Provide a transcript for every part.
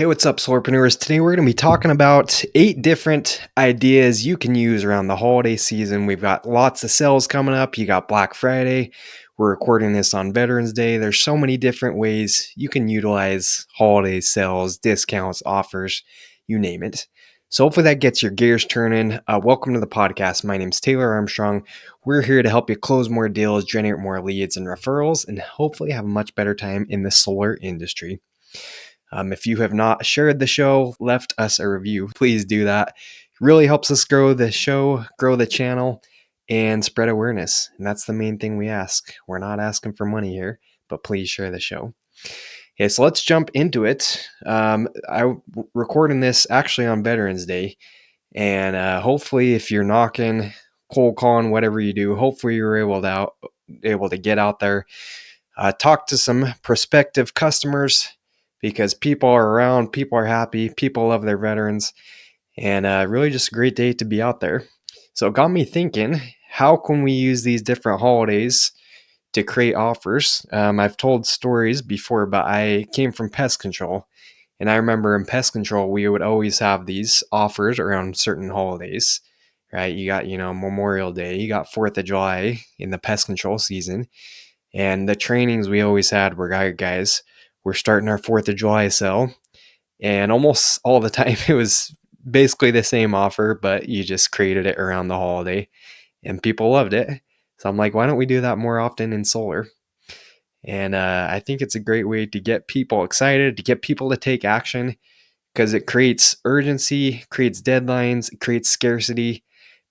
Hey, what's up, solarpreneurs? Today we're going to be talking about 8 different ideas you can use around the holiday season. We've got lots of sales coming up. You got Black Friday. We're recording this on Veterans Day. There's so many different ways you can utilize holiday sales, discounts, offers, you name it. So hopefully that gets your gears turning. Welcome to the podcast. My name's Taylor Armstrong. We're here to help you close more deals, generate more leads and referrals, and hopefully have a much better time in the solar industry. If you have not shared the show, left us a review, please do that. It really helps us grow the show, grow the channel, and spread awareness. And that's the main thing we ask. We're not asking for money here, but please share the show. Okay, so let's jump into it. I'm recording this actually on Veterans Day, and hopefully, if you're knocking, cold calling, whatever you do, hopefully you're able to get out there, talk to some prospective customers because people are around, people are happy, people love their veterans, and really just a great day to be out there. So it got me thinking, how can we use these different holidays to create offers? I've told stories before, but I came from pest control. And I remember in pest control, we would always have these offers around certain holidays, right? You got, Memorial Day, you got 4th of July in the pest control season. And the trainings we always had were, guys, we're starting our 4th of July sale. And almost all the time it was basically the same offer, but you just created it around the holiday and people loved it. So I'm like, why don't we do that more often in solar? And I think it's a great way to get people excited, to get people to take action because it creates urgency, creates deadlines, it creates scarcity.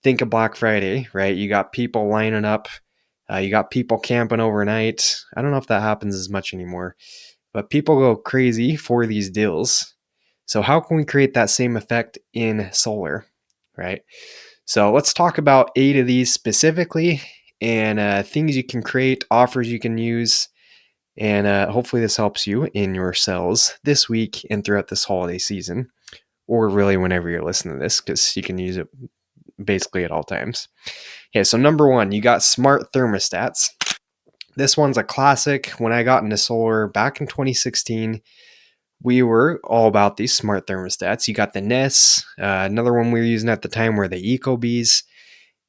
Think of Black Friday, right? You got people lining up. You got people camping overnight. I don't know if that happens as much anymore, but people go crazy for these deals. So how can we create that same effect in solar, right? So let's talk about 8 of these specifically and things you can create, offers you can use, and hopefully this helps you in your sales this week and throughout this holiday season, or really whenever you're listening to this, because you can use it basically at all times. Okay, so number 1, you got smart thermostats. This one's a classic. When I got into solar back in 2016, we were all about these smart thermostats. You got the Nest. Another one we were using at the time were the Ecobees.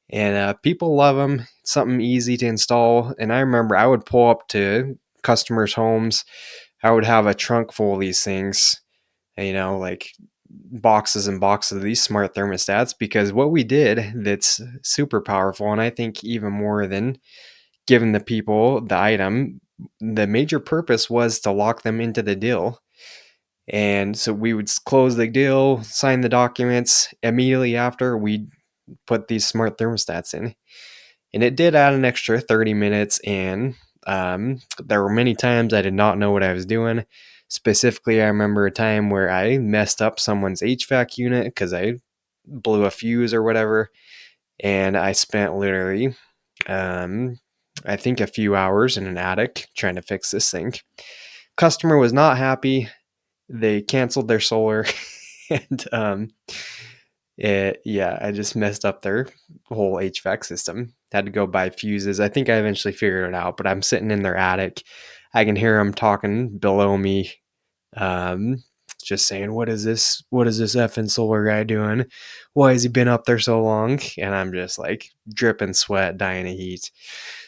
And people love them. It's something easy to install. And I remember I would pull up to customers' homes. I would have a trunk full of these things, like boxes and boxes of these smart thermostats, because what we did that's super powerful, and I think even more than giving the people the item, the major purpose was to lock them into the deal. And so we would close the deal, sign the documents. Immediately after, we'd put these smart thermostats in. And it did add an extra 30 minutes. And there were many times I did not know what I was doing. Specifically, I remember a time where I messed up someone's HVAC unit because I blew a fuse or whatever. And I spent literally, I think, a few hours in an attic trying to fix this thing. Customer was not happy. They canceled their solar. And I just messed up their whole HVAC system. Had to go buy fuses. I think I eventually figured it out, but I'm sitting in their attic. I can hear them talking below me, just saying, "What is this? What is this effing solar guy doing? Why has he been up there so long?" And I'm just like dripping sweat, dying of heat.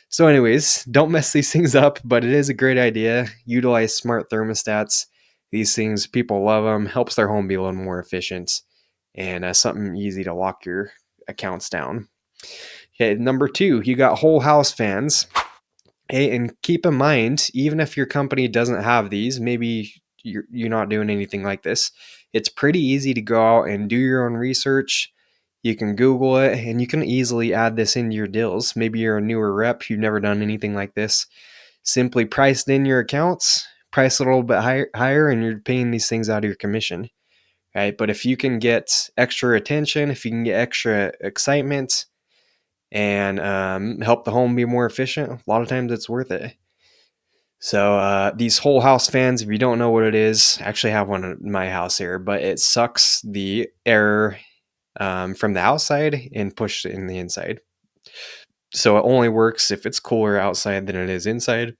So, anyways, don't mess these things up, but it is a great idea. Utilize smart thermostats. These things, people love them. Helps their home be a little more efficient, and something easy to lock your accounts down. Okay, number 2, you got whole house fans. Hey, and keep in mind, even if your company doesn't have these, maybe you're not doing anything like this, it's pretty easy to go out and do your own research. You can Google it, and you can easily add this into your deals. Maybe you're a newer rep, you've never done anything like this. Simply price in your accounts, price a little bit higher, and you're paying these things out of your commission. Right? But if you can get extra attention, if you can get extra excitement and help the home be more efficient, a lot of times it's worth it. So these whole house fans, if you don't know what it is, I actually have one in my house here, but it sucks the air from the outside and pushes it in the inside. So it only works if it's cooler outside than it is inside.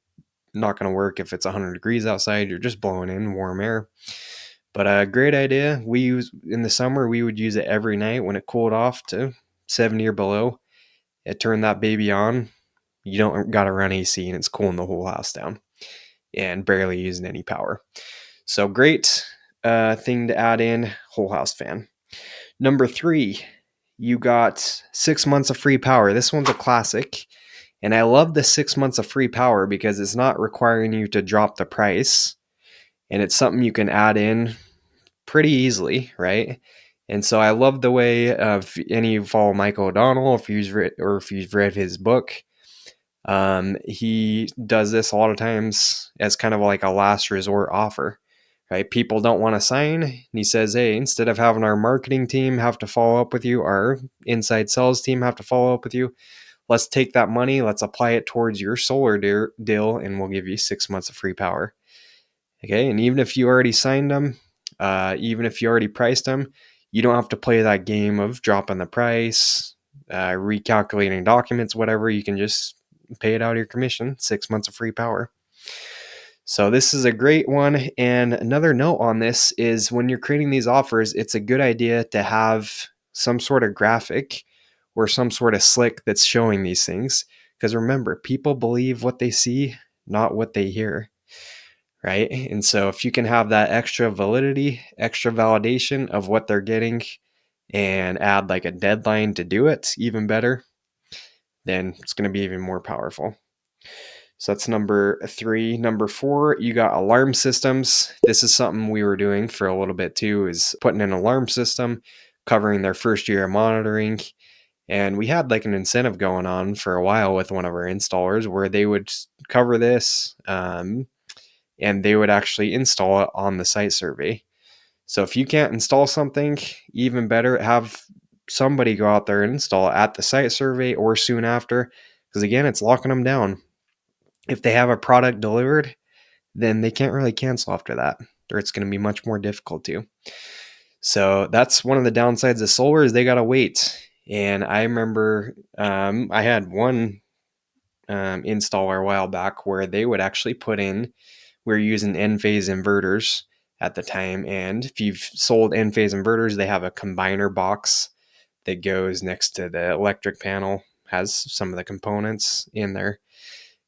Not going to work if it's 100 degrees outside. You're just blowing in warm air. But a great idea. We use in the summer, we would use it every night when it cooled off to 70 or below. It turned that baby on. You don't got to run AC and it's cooling the whole house down and barely using any power. So great thing to add in, whole house fan. Number 3, you got 6 months of free power. This one's a classic. And I love the 6 months of free power because it's not requiring you to drop the price. And it's something you can add in pretty easily, right? And so I love the way of any you follow Michael O'Donnell, if you've read his book, he does this a lot of times as kind of like a last resort offer, right? People don't want to sign. And he says, hey, instead of having our marketing team have to follow up with you, our inside sales team have to follow up with you, let's take that money, let's apply it towards your solar deal, and we'll give you 6 months of free power. Okay, and even if you already signed them, even if you already priced them, you don't have to play that game of dropping the price, recalculating documents, whatever. You can just pay it out of your commission, 6 months of free power. So this is a great one. And another note on this is when you're creating these offers, it's a good idea to have some sort of graphic or some sort of slick that's showing these things. Because remember, people believe what they see, not what they hear. Right. And so if you can have that extra validity, extra validation of what they're getting and add like a deadline to do it, even better, then it's going to be even more powerful. So that's number 3. Number 4, you got alarm systems. This is something we were doing for a little bit too, is putting an alarm system covering their first year of monitoring. And we had like an incentive going on for a while with one of our installers where they would cover this and they would actually install it on the site survey. So if you can't install something, even better, have somebody go out there and install it at the site survey or soon after, because again, it's locking them down. If they have a product delivered, then they can't really cancel after that, or it's going to be much more difficult to. So that's one of the downsides of solar is they got to wait. And I remember I had one installer a while back where they would actually put in, we were using N-phase inverters at the time. And if you've sold N-phase inverters, they have a combiner box that goes next to the electric panel, has some of the components in there.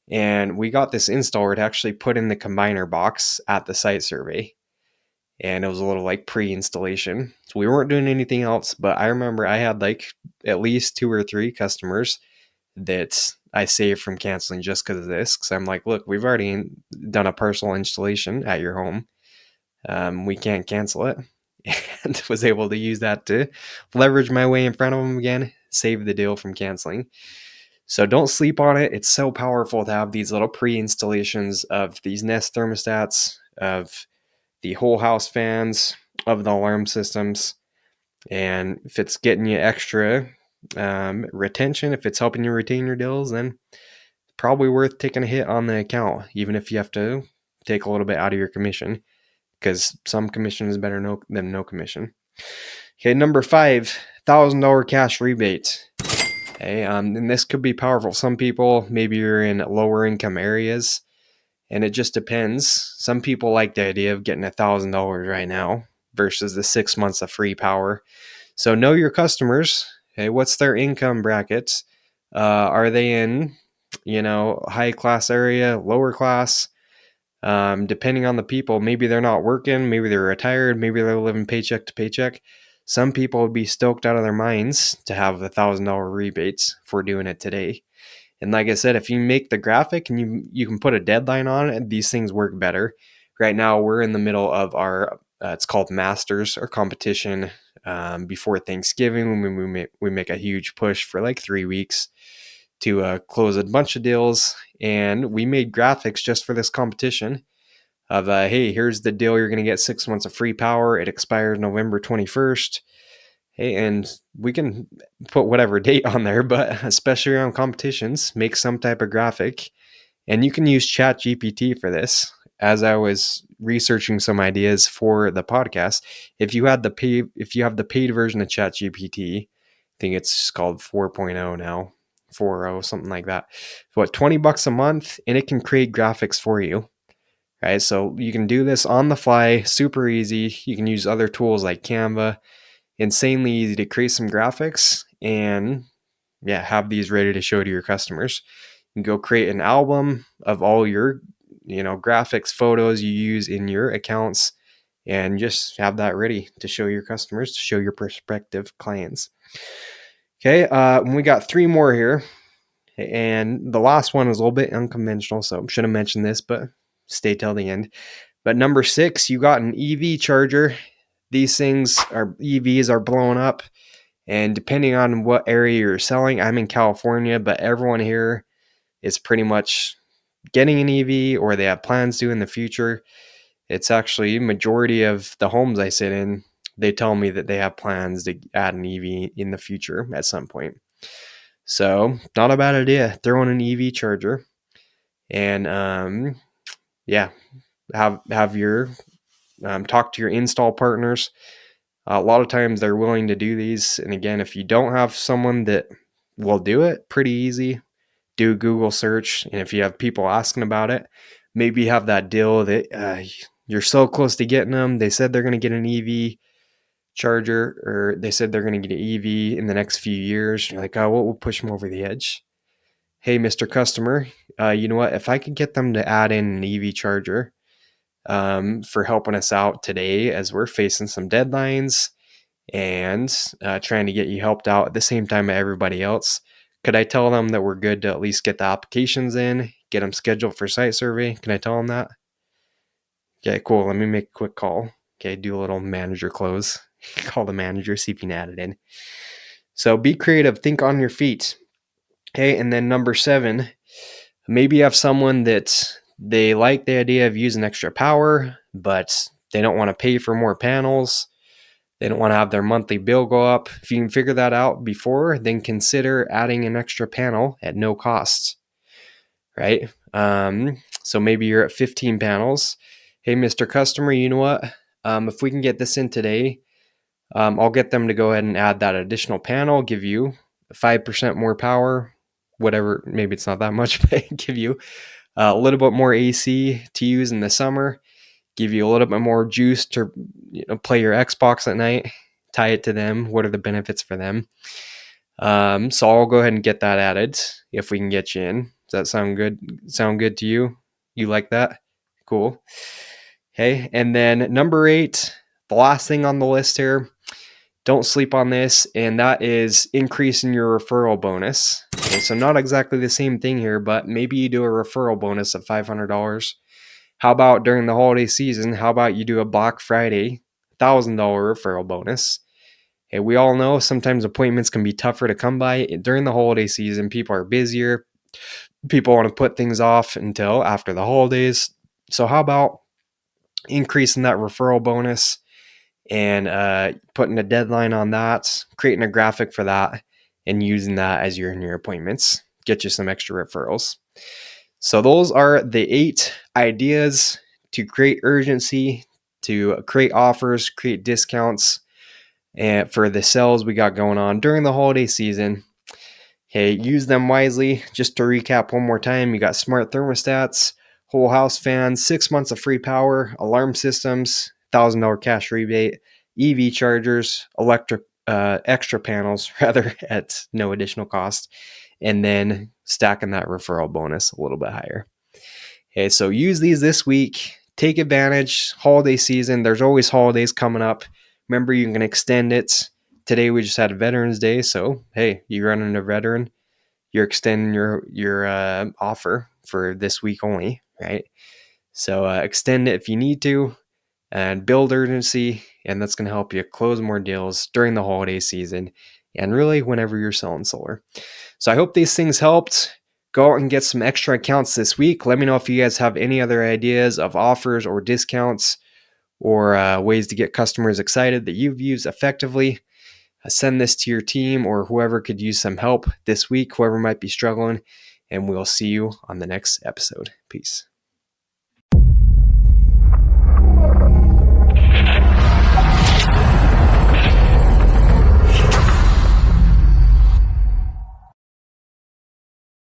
And we got this installer to actually put in the combiner box at the site survey. And it was a little like pre-installation. So we weren't doing anything else, but I remember I had like at least 2 or 3 customers that I saved from canceling just because of this. Because I'm like, look, we've already done a partial installation at your home. We can't cancel it. And was able to use that to leverage my way in front of them again, save the deal from canceling. So don't sleep on it. It's so powerful to have these little pre-installations of these Nest thermostats, of the whole house fans, of the alarm systems. And if it's getting you extra retention, if it's helping you retain your deals, then it's probably worth taking a hit on the account, even if you have to take a little bit out of your commission, because some commission is better than no commission. Okay, number 5, $1,000 cash rebate. Okay, and this could be powerful. Some people, maybe you're in lower income areas, and it just depends. Some people like the idea of getting $1,000 right now versus the 6 months of free power. So know your customers. Okay, what's their income brackets? Are they in, high class area, lower class? Depending on the people, maybe they're not working, maybe they're retired, maybe they're living paycheck to paycheck. Some people would be stoked out of their minds to have $1,000 rebates for doing it today. And like I said, if you make the graphic and you can put a deadline on it, these things work better. Right now, we're in the middle of our it's called Masters, or competition before Thanksgiving, when we make a huge push for like 3 weeks to close a bunch of deals. And we made graphics just for this competition of, hey, here's the deal. You're going to get 6 months of free power. It expires November 21st. Hey, and we can put whatever date on there, but especially around competitions, make some type of graphic. And you can use ChatGPT for this. As I was researching some ideas for the podcast, if you have the paid version of ChatGPT, I think it's called 4.0 now, 4.0, something like that. What, $20 a month, and it can create graphics for you. right? So you can do this on the fly, super easy. You can use other tools like Canva, insanely easy to create some graphics and have these ready to show to your customers. You can go create an album of all your, graphics, photos you use in your accounts, and just have that ready to show your customers, to show your prospective clients. Okay, we got 3 more here, and the last one is a little bit unconventional, so I should have mentioned this, but stay till the end. But number 6, you got an EV charger. These things are EVs are blowing up, and depending on what area you're selling, I'm in California, but everyone here is pretty much getting an EV or they have plans to in the future. It's actually majority of the homes I sit in, they tell me that they have plans to add an EV in the future at some point. So not a bad idea. Throw in an EV charger and have your talk to your install partners. A lot of times they're willing to do these. And again, if you don't have someone that will do it, pretty easy. Do a Google search. And if you have people asking about it, maybe you have that deal that you're so close to getting them. They said they're going to get an EV charger, or they said they're going to get an EV in the next few years. You're like, oh, what will push them over the edge? Hey, Mr. Customer, you know what? If I could get them to add in an EV charger for helping us out today as we're facing some deadlines and trying to get you helped out at the same time as everybody else, could I tell them that we're good to at least get the applications in, get them scheduled for site survey? Can I tell them that? Okay, cool. Let me make a quick call. Okay, do a little manager close. Call the manager, see if you can add it in. So be creative, think on your feet. Okay, and then number 7, maybe you have someone that they like the idea of using extra power, but they don't want to pay for more panels. They don't want to have their monthly bill go up. If you can figure that out before, then consider adding an extra panel at no cost, right? So maybe you're at 15 panels. Hey, Mr. Customer, you know what? If we can get this in today, I'll get them to go ahead and add that additional panel, give you 5% more power, whatever. Maybe it's not that much, but give you a little bit more AC to use in the summer, give you a little bit more juice to play your Xbox at night, tie it to them. What are the benefits for them? So I'll go ahead and get that added if we can get you in. Does that sound good? Sound good to you? You like that? Cool. Okay. And then number 8, the last thing on the list here, don't sleep on this, and that is increasing your referral bonus. Okay, so not exactly the same thing here, but maybe you do a referral bonus of $500. How about during the holiday season? How about you do a Black Friday $1,000 referral bonus? Okay, we all know sometimes appointments can be tougher to come by during the holiday season. People are busier. People want to put things off until after the holidays. So how about increasing that referral bonus and putting a deadline on that, creating a graphic for that, and using that as you're in your appointments? Get you some extra referrals. So those are the 8 ideas to create urgency, to create offers, create discounts, and for the sales we got going on during the holiday season. Okay, use them wisely. Just to recap one more time, you got smart thermostats, whole house fans, 6 months of free power, alarm systems, $1,000 cash rebate, EV chargers, electric extra panels rather at no additional cost, and then stacking that referral bonus a little bit higher. Okay, so use these this week. Take advantage. Holiday season. There's always holidays coming up. Remember, you can extend it. Today we just had Veterans Day, so hey, you run into a veteran, you're extending your offer for this week only, right? So extend it if you need to, and build urgency, and that's going to help you close more deals during the holiday season, and really whenever you're selling solar. So I hope these things helped. Go out and get some extra accounts this week. Let me know if you guys have any other ideas of offers or discounts or ways to get customers excited that you've used effectively. Send this to your team or whoever could use some help this week, whoever might be struggling, and we'll see you on the next episode. Peace.